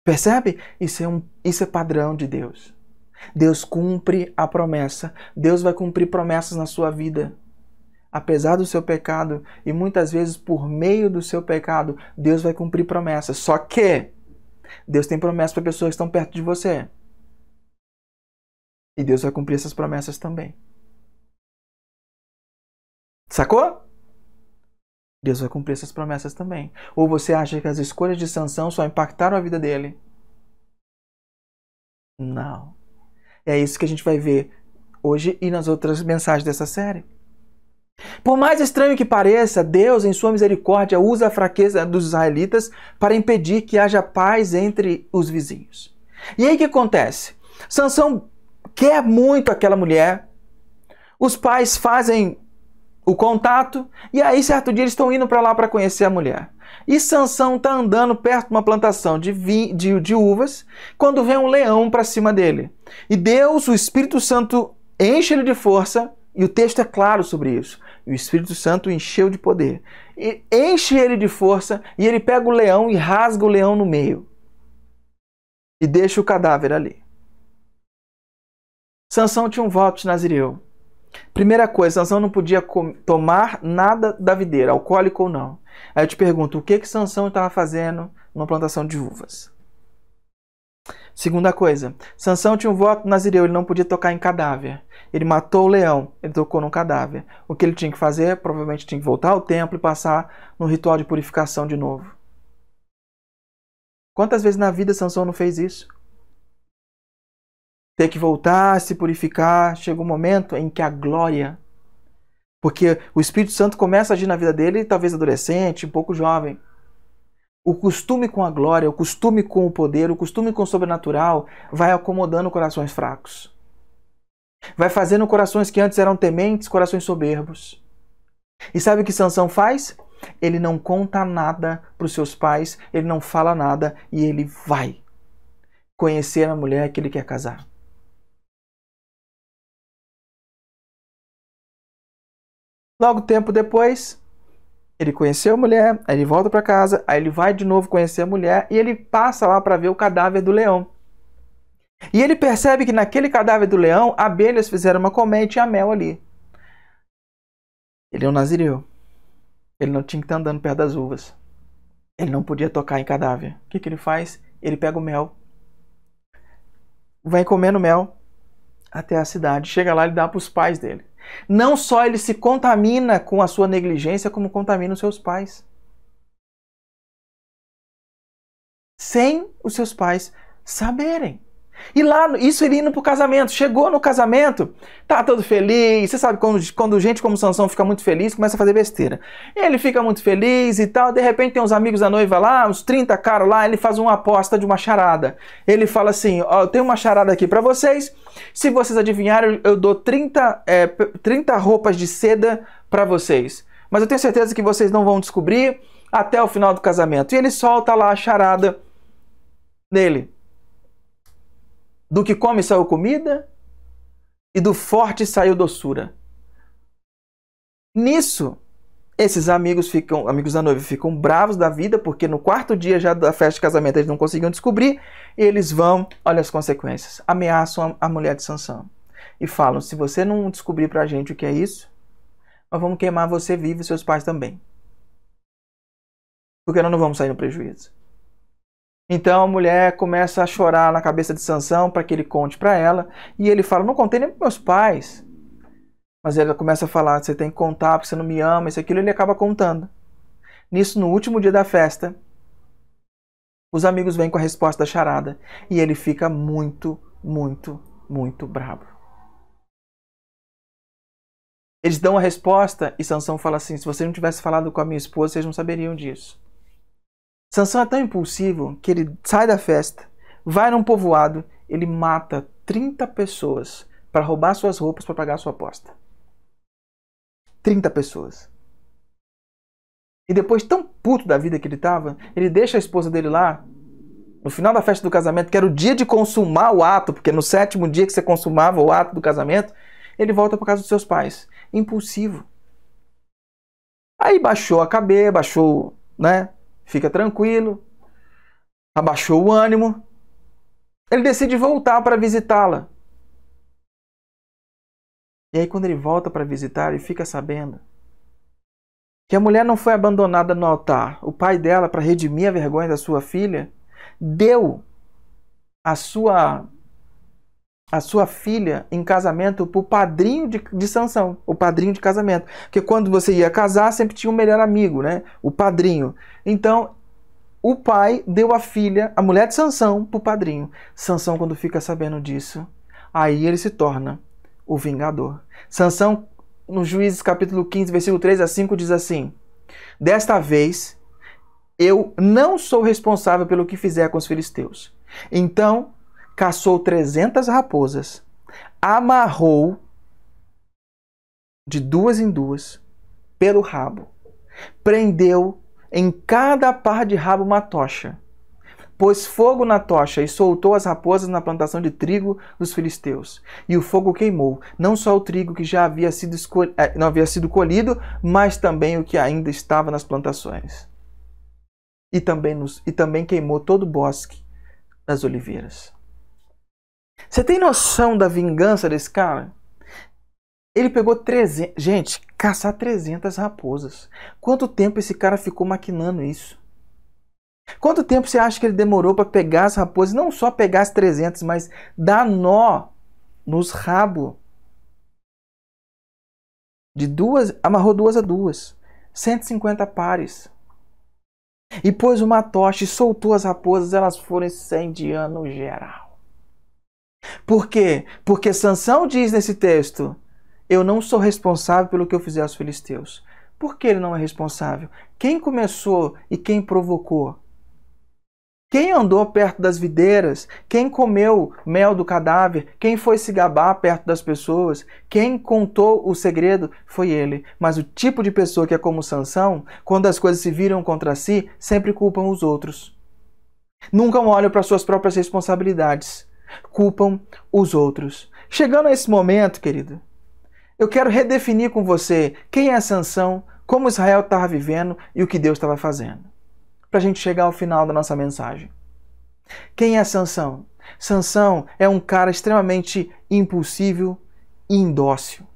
Percebe? Isso é padrão de Deus. Deus cumpre a promessa. Deus vai cumprir promessas na sua vida. Apesar do seu pecado, e muitas vezes por meio do seu pecado, Deus vai cumprir promessas. Só que Deus tem promessas para pessoas que estão perto de você. E Deus vai cumprir essas promessas também. Sacou? Deus vai cumprir essas promessas também. Ou você acha que as escolhas de Sansão só impactaram a vida dele? Não. É isso que a gente vai ver hoje e nas outras mensagens dessa série. Por mais estranho que pareça, Deus, em sua misericórdia, usa a fraqueza dos israelitas para impedir que haja paz entre os vizinhos. E aí o que acontece? Sansão quer muito aquela mulher, os pais fazem o contato, e aí certo dia eles estão indo para lá para conhecer a mulher. E Sansão está andando perto de uma plantação de uvas, quando vem um leão para cima dele. E Deus, o Espírito Santo, enche ele de força, e o texto é claro sobre isso. E o Espírito Santo o encheu de poder. E enche ele de força, e ele pega o leão e rasga o leão no meio. E deixa o cadáver ali. Sansão tinha um voto de nazireu. Primeira coisa, Sansão não podia tomar nada da videira, alcoólico ou não. Aí eu te pergunto, o que Sansão estava fazendo numa plantação de uvas? Segunda coisa, Sansão tinha um voto nazireu, ele não podia tocar em cadáver. Ele matou o leão, ele tocou num cadáver. O que ele tinha que fazer? Provavelmente tinha que voltar ao templo e passar no ritual de purificação de novo. Quantas vezes na vida Sansão não fez isso? Ter que voltar, se purificar. Chega um momento em que a glória... Porque o Espírito Santo começa a agir na vida dele, talvez adolescente, um pouco jovem. O costume com a glória, o costume com o poder, o costume com o sobrenatural vai acomodando corações fracos. Vai fazendo corações que antes eram tementes, corações soberbos. E sabe o que Sansão faz? Ele não conta nada para os seus pais, ele não fala nada e ele vai conhecer a mulher que ele quer casar. Logo tempo depois, ele conheceu a mulher, aí ele volta para casa, aí ele vai de novo conhecer a mulher e ele passa lá para ver o cadáver do leão. E ele percebe que naquele cadáver do leão, abelhas fizeram uma colmeia e tinha mel ali. Ele é um nazireu. Ele não tinha que estar andando perto das uvas. Ele não podia tocar em cadáver. O que ele faz? Ele pega o mel, vai comendo mel até a cidade. Chega lá e dá para os pais dele. Não só ele se contamina com a sua negligência, como contamina os seus pais. Sem os seus pais saberem. E lá, isso ele indo pro casamento. Chegou no casamento, tá todo feliz. Você sabe, quando gente como Sansão fica muito feliz, começa a fazer besteira. Ele fica muito feliz e tal. De repente tem uns amigos da noiva lá, uns 30 caras lá. Ele faz uma aposta de uma charada. Ele fala assim, ó, eu tenho uma charada aqui pra vocês. Se vocês adivinharem, eu dou 30 roupas de seda pra vocês. Mas eu tenho certeza que vocês não vão descobrir até o final do casamento. E ele solta lá a charada dele. Do que come saiu comida, e do forte saiu doçura. Nisso, esses amigos da noiva ficam bravos da vida, porque no quarto dia já da festa de casamento eles não conseguiam descobrir, e eles vão, olha as consequências, ameaçam a mulher de Sansão. E falam, se você não descobrir pra gente o que é isso, nós vamos queimar você vivo e seus pais também. Porque nós não vamos sair no prejuízo. Então a mulher começa a chorar na cabeça de Sansão para que ele conte para ela. E ele fala, não contei nem para meus pais. Mas ela começa a falar, você tem que contar porque você não me ama, isso e aquilo, ele acaba contando. Nisso, no último dia da festa, os amigos vêm com a resposta da charada. E ele fica muito, muito, muito bravo. Eles dão a resposta e Sansão fala assim, se você não tivesse falado com a minha esposa, vocês não saberiam disso. Sansão é tão impulsivo que ele sai da festa, vai num povoado, ele mata 30 pessoas para roubar suas roupas para pagar sua aposta. 30 pessoas. E depois, tão puto da vida que ele estava, ele deixa a esposa dele lá, no final da festa do casamento, que era o dia de consumar o ato, porque no 7º dia que você consumava o ato do casamento, ele volta para casa dos seus pais. Impulsivo. Aí baixou a cabeça, baixou, né? Fica tranquilo, abaixou o ânimo, ele decide voltar para visitá-la. E aí quando ele volta para visitar, ele fica sabendo que a mulher não foi abandonada no altar. O pai dela, para redimir a vergonha da sua filha, deu a sua filha em casamento para o padrinho de Sansão, o padrinho de casamento. Porque quando você ia casar, sempre tinha um melhor amigo, né? O padrinho. Então, o pai deu a filha, a mulher de Sansão, para o padrinho. Sansão, quando fica sabendo disso, aí ele se torna o vingador. Sansão, no Juízes capítulo 15, versículo 3 a 5, diz assim: desta vez, eu não sou responsável pelo que fizer com os filisteus. Então, caçou 300 raposas, amarrou de duas em duas pelo rabo, prendeu em cada par de rabo uma tocha, pôs fogo na tocha e soltou as raposas na plantação de trigo dos filisteus. E o fogo queimou, não só o trigo que já não havia sido colhido, mas também o que ainda estava nas plantações. E também queimou todo o bosque das oliveiras. Você tem noção da vingança desse cara? Ele pegou 300... Gente, caçar 300 raposas. Quanto tempo esse cara ficou maquinando isso? Quanto tempo você acha que ele demorou para pegar as raposas? Não só pegar as 300, mas dar nó nos rabos. Amarrou 2 a 2. 150 pares. E pôs uma tocha e soltou as raposas. Elas foram incendiando geral. Por quê? Porque Sansão diz nesse texto: eu não sou responsável pelo que eu fizer aos filisteus. Por que ele não é responsável? Quem começou e quem provocou? Quem andou perto das videiras? Quem comeu mel do cadáver? Quem foi se gabar perto das pessoas? Quem contou o segredo? Foi ele. Mas o tipo de pessoa que é como Sansão, quando as coisas se viram contra si, sempre culpam os outros. Nunca olham para suas próprias responsabilidades. Culpam os outros. Chegando a esse momento, querido, eu quero redefinir com você quem é Sansão, como Israel estava vivendo e o que Deus estava fazendo, para a gente chegar ao final da nossa mensagem. Quem é Sansão? Sansão é um cara extremamente impulsivo e indócil.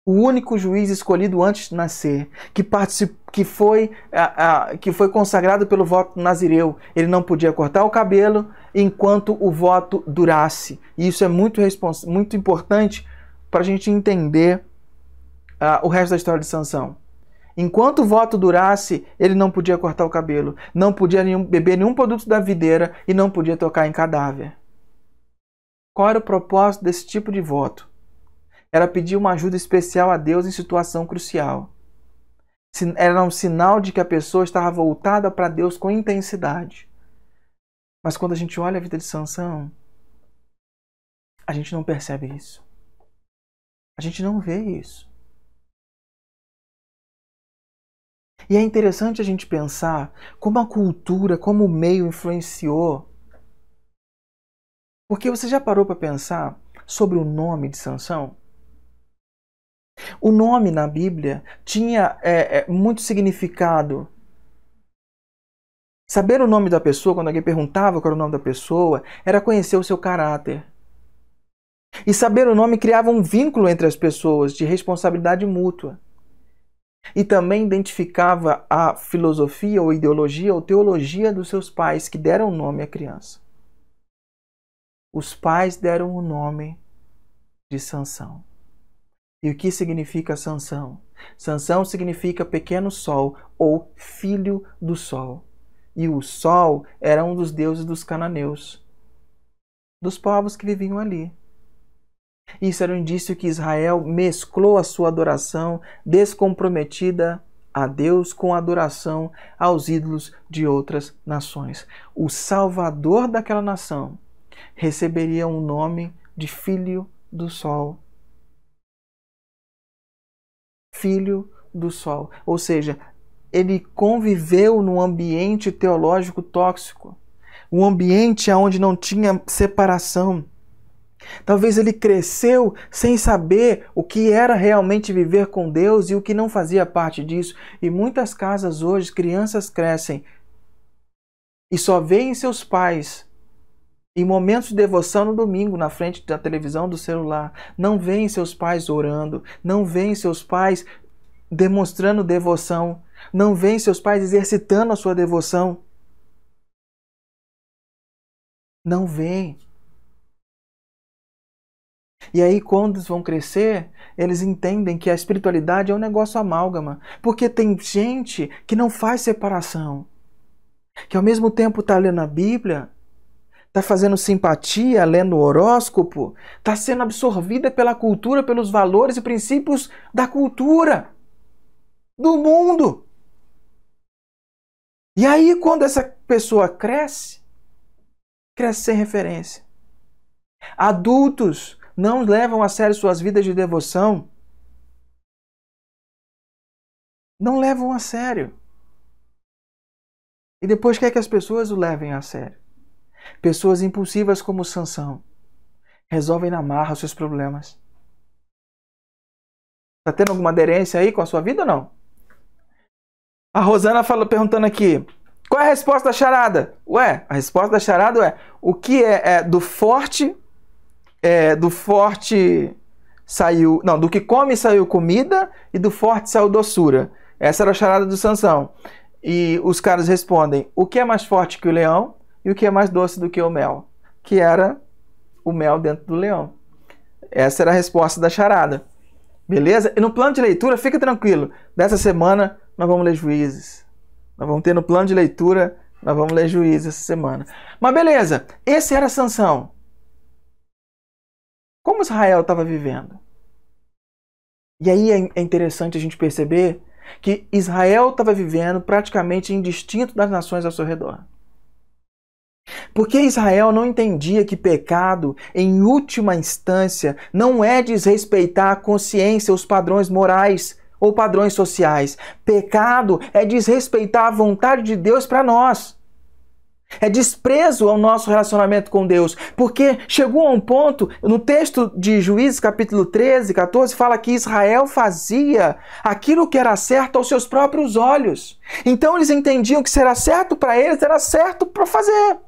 O único juiz escolhido antes de nascer, que foi consagrado pelo voto nazireu. Ele não podia cortar o cabelo enquanto o voto durasse. E isso é muito importante para a gente entender o resto da história de Sansão. Enquanto o voto durasse, ele não podia cortar o cabelo, não podia beber nenhum produto da videira e não podia tocar em cadáver. Qual era o propósito desse tipo de voto? Era pedir uma ajuda especial a Deus em situação crucial. Era um sinal de que a pessoa estava voltada para Deus com intensidade. Mas quando a gente olha a vida de Sansão, a gente não percebe isso. A gente não vê isso. E é interessante a gente pensar como a cultura, como o meio influenciou. Porque você já parou para pensar sobre o nome de Sansão? O nome na Bíblia tinha muito significado. Saber o nome da pessoa, quando alguém perguntava qual era o nome da pessoa, era conhecer o seu caráter. E saber o nome criava um vínculo entre as pessoas de responsabilidade mútua. E também identificava a filosofia ou ideologia ou teologia dos seus pais que deram o nome à criança. Os pais deram o nome de Sansão. E o que significa Sansão? Sansão significa pequeno sol ou filho do sol. E o sol era um dos deuses dos cananeus, dos povos que viviam ali. Isso era um indício que Israel mesclou a sua adoração descomprometida a Deus com a adoração aos ídolos de outras nações. O salvador daquela nação receberia o nome de Filho do Sol. Filho do Sol. Ou seja, ele conviveu num ambiente teológico tóxico, um ambiente onde não tinha separação. Talvez ele cresceu sem saber o que era realmente viver com Deus e o que não fazia parte disso. E muitas casas hoje, crianças crescem e só veem seus pais em momentos de devoção no domingo, na frente da televisão, do celular. Não veem seus pais orando, não veem seus pais demonstrando devoção, não veem seus pais exercitando a sua devoção. Não veem. E aí, quando eles vão crescer, eles entendem que a espiritualidade é um negócio amálgama. Porque tem gente que não faz separação. Que ao mesmo tempo está lendo a Bíblia, está fazendo simpatia, lendo o horóscopo, está sendo absorvida pela cultura, pelos valores e princípios da cultura, do mundo. E aí, quando essa pessoa cresce sem referência. Adultos não levam a sério suas vidas de devoção. Não levam a sério. E depois quer que as pessoas o levem a sério. Pessoas impulsivas como Sansão resolvem na marra os seus problemas. Está tendo alguma aderência aí com a sua vida ou não? A Rosana perguntando aqui, qual é a resposta da charada? Ué, a resposta da charada é, o que do forte saiu, não, do que come saiu comida e do forte saiu doçura. Essa era a charada do Sansão. E os caras respondem, o que é mais forte que o leão e o que é mais doce do que o mel? Que era o mel dentro do leão. Essa era a resposta da charada. Beleza? E no plano de leitura, fica tranquilo, dessa semana nós vamos ler Juízes. Nós vamos ter no plano de leitura, nós vamos ler Juízes essa semana. Mas beleza, esse era Sansão. Como Israel estava vivendo? E aí é interessante a gente perceber que Israel estava vivendo praticamente indistinto das nações ao seu redor. Porque Israel não entendia que pecado, em última instância, não é desrespeitar a consciência, os padrões morais ou padrões sociais. Pecado é desrespeitar a vontade de Deus para nós. É desprezo ao nosso relacionamento com Deus, porque chegou a um ponto, no texto de Juízes capítulo 13, 14, fala que Israel fazia aquilo que era certo aos seus próprios olhos. Então eles entendiam que se era certo para eles, era certo para fazer.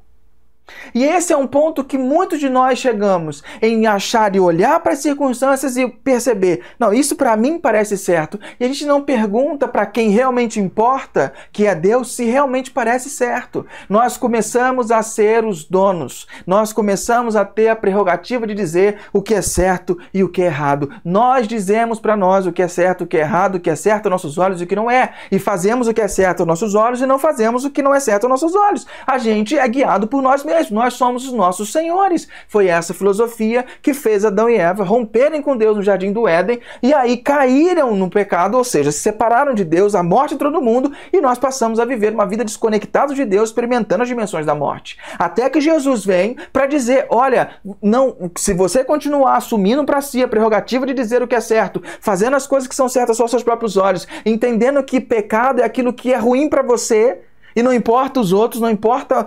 E esse é um ponto que muitos de nós chegamos, em achar e olhar para as circunstâncias e perceber, não, isso para mim parece certo. E a gente não pergunta para quem realmente importa, que é Deus, se realmente parece certo. Nós começamos a ser os donos, nós começamos a ter a prerrogativa de dizer o que é certo e o que é errado. Nós dizemos para nós o que é certo, o que é errado, o que é certo aos nossos olhos e o que não é. E fazemos o que é certo aos nossos olhos e não fazemos o que não é certo aos nossos olhos. A gente é guiado por nós mesmos. Nós somos os nossos senhores. Foi essa filosofia que fez Adão e Eva romperem com Deus no Jardim do Éden e aí caíram no pecado, ou seja, se separaram de Deus, a morte entrou no mundo e nós passamos a viver uma vida desconectados de Deus, experimentando as dimensões da morte. Até que Jesus vem para dizer, olha, não, se você continuar assumindo para si a prerrogativa de dizer o que é certo, fazendo as coisas que são certas só aos seus próprios olhos, entendendo que pecado é aquilo que é ruim para você, e não importa os outros, não importa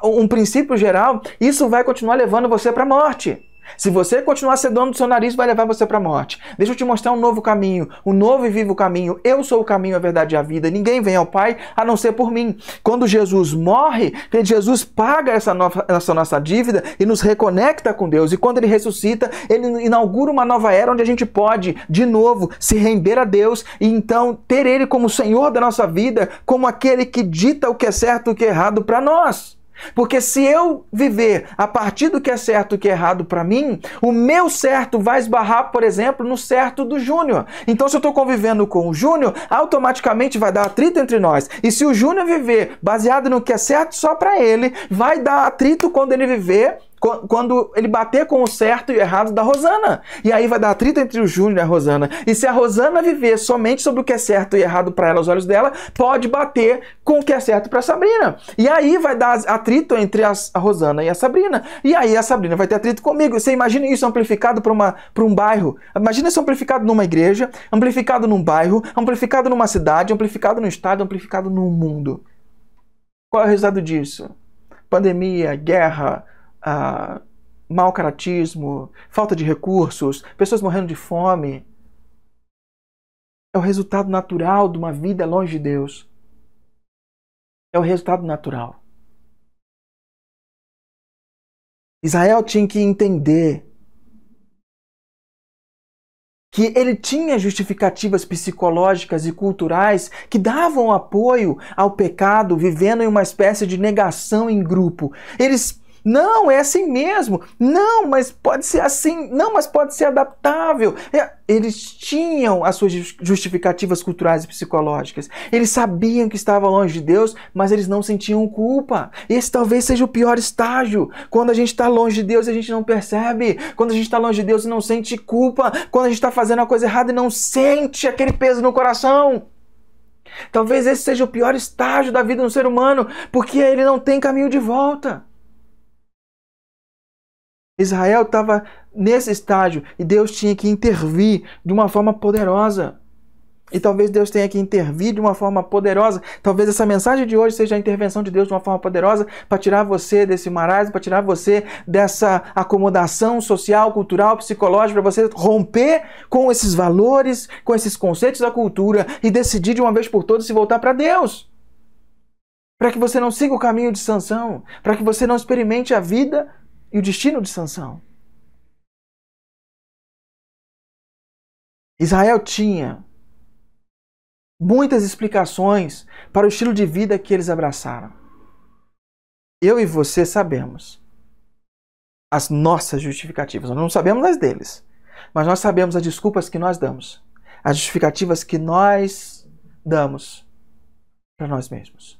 um princípio geral, isso vai continuar levando você para a morte. Se você continuar sendo dono do seu nariz, vai levar você para a morte. Deixa eu te mostrar um novo caminho, um novo e vivo caminho. Eu sou o caminho, a verdade e a vida. Ninguém vem ao Pai a não ser por mim. Quando Jesus morre, Jesus paga essa nossa dívida e nos reconecta com Deus. E quando Ele ressuscita, Ele inaugura uma nova era onde a gente pode, de novo, se render a Deus e então ter Ele como Senhor da nossa vida, como aquele que dita o que é certo e o que é errado para nós. Porque se eu viver a partir do que é certo e o que é errado para mim, o meu certo vai esbarrar, por exemplo, no certo do Júnior. Então, se eu estou convivendo com o Júnior, automaticamente vai dar atrito entre nós. E se o Júnior viver baseado no que é certo só para ele, vai dar atrito quando ele viver, quando ele bater com o certo e o errado da Rosana. E aí vai dar atrito entre o Júnior e a Rosana. E se a Rosana viver somente sobre o que é certo e errado para ela, aos olhos dela, pode bater com o que é certo para a Sabrina. E aí vai dar atrito entre a Rosana e a Sabrina. E aí a Sabrina vai ter atrito comigo. Você imagina isso amplificado para um bairro? Imagina isso amplificado numa igreja, amplificado num bairro, amplificado numa cidade, amplificado no estado, amplificado no mundo. Qual é o resultado disso? Pandemia, guerra, mau caratismo, falta de recursos, pessoas morrendo de fome. É o resultado natural de uma vida longe de Deus. É o resultado natural. Israel tinha que entender que ele tinha justificativas psicológicas e culturais que davam apoio ao pecado, vivendo em uma espécie de negação em grupo. Eles Não, é assim mesmo. Não, mas pode ser assim. Não, mas pode ser adaptável. Eles tinham as suas justificativas culturais e psicológicas. Eles sabiam que estavam longe de Deus, mas eles não sentiam culpa. Esse talvez seja o pior estágio. Quando a gente está longe de Deus e a gente não percebe. Quando a gente está longe de Deus e não sente culpa. Quando a gente está fazendo a coisa errada e não sente aquele peso no coração. Talvez esse seja o pior estágio da vida do ser humano, porque ele não tem caminho de volta. Israel estava nesse estágio e Deus tinha que intervir de uma forma poderosa. E talvez Deus tenha que intervir de uma forma poderosa. Talvez essa mensagem de hoje seja a intervenção de Deus de uma forma poderosa para tirar você desse marasmo, para tirar você dessa acomodação social, cultural, psicológica, para você romper com esses valores, com esses conceitos da cultura e decidir de uma vez por todas se voltar para Deus. Para que você não siga o caminho de Sansão, para que você não experimente a vida e o destino de Sansão. Israel tinha muitas explicações para o estilo de vida que eles abraçaram. Eu e você sabemos as nossas justificativas. Nós não sabemos as deles, mas nós sabemos as desculpas que nós damos, as justificativas que nós damos para nós mesmos,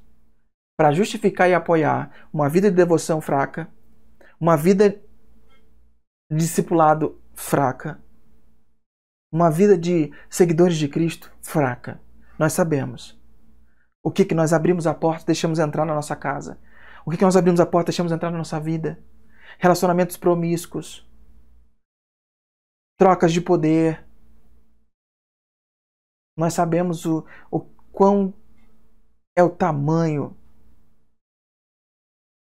para justificar e apoiar uma vida de devoção fraca, uma vida de discipulado fraca, uma vida de seguidores de Cristo fraca. Nós sabemos o que nós abrimos a porta e deixamos entrar na nossa casa. O que nós abrimos a porta e deixamos entrar na nossa vida. Relacionamentos promíscuos. Trocas de poder. Nós sabemos o quão é o tamanho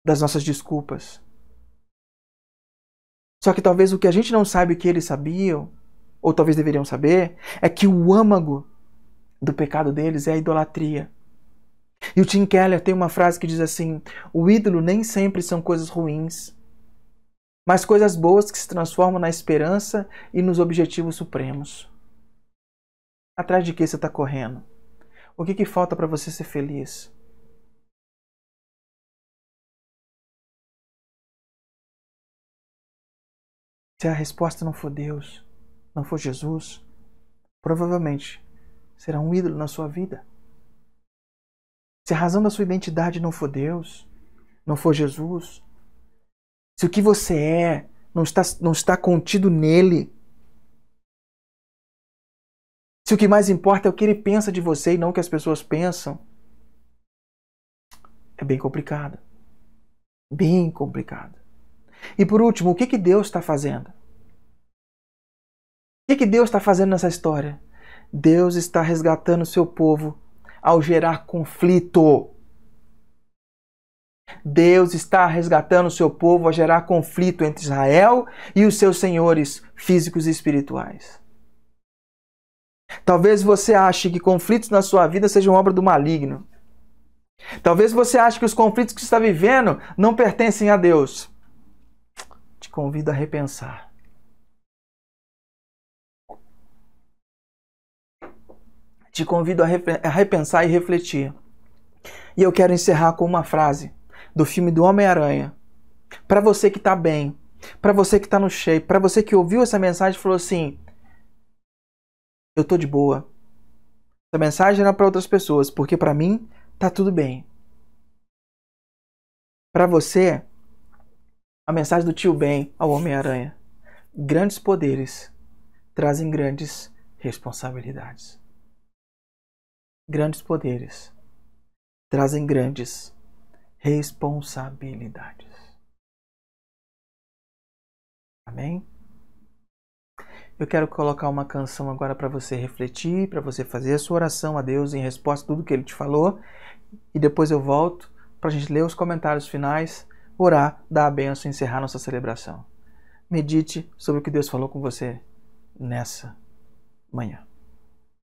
das nossas desculpas. Só que talvez o que a gente não sabe que eles sabiam, ou talvez deveriam saber, é que o âmago do pecado deles é a idolatria. E o Tim Keller tem uma frase que diz assim: o ídolo nem sempre são coisas ruins, mas coisas boas que se transformam na esperança e nos objetivos supremos. Atrás de que você está correndo? O que falta para você ser feliz? Se a resposta não for Deus, não for Jesus, provavelmente será um ídolo na sua vida. Se a razão da sua identidade não for Deus, não for Jesus, se o que você é não está contido nele, se o que mais importa é o que ele pensa de você e não o que as pessoas pensam, é bem complicado. Bem complicado. E por último, o que Deus está fazendo? O que Deus está fazendo nessa história? Deus está resgatando o seu povo ao gerar conflito. Deus está resgatando o seu povo ao gerar conflito entre Israel e os seus senhores físicos e espirituais. Talvez você ache que conflitos na sua vida sejam obra do maligno. Talvez você ache que os conflitos que você está vivendo não pertencem a Deus. Te convido a repensar. Te convido a repensar e refletir. E eu quero encerrar com uma frase do filme do Homem-Aranha. Para você que está bem, para você que está no shape, para você que ouviu essa mensagem e falou assim: eu tô de boa. Essa mensagem era para outras pessoas, porque para mim tá tudo bem. Para você, a mensagem do tio Ben ao Homem-Aranha: grandes poderes trazem grandes responsabilidades. Grandes poderes trazem grandes responsabilidades. Amém? Eu quero colocar uma canção agora para você refletir, para você fazer a sua oração a Deus em resposta a tudo que Ele te falou. E depois eu volto para a gente ler os comentários finais, orar, dar a bênção e encerrar nossa celebração. Medite sobre o que Deus falou com você nessa manhã.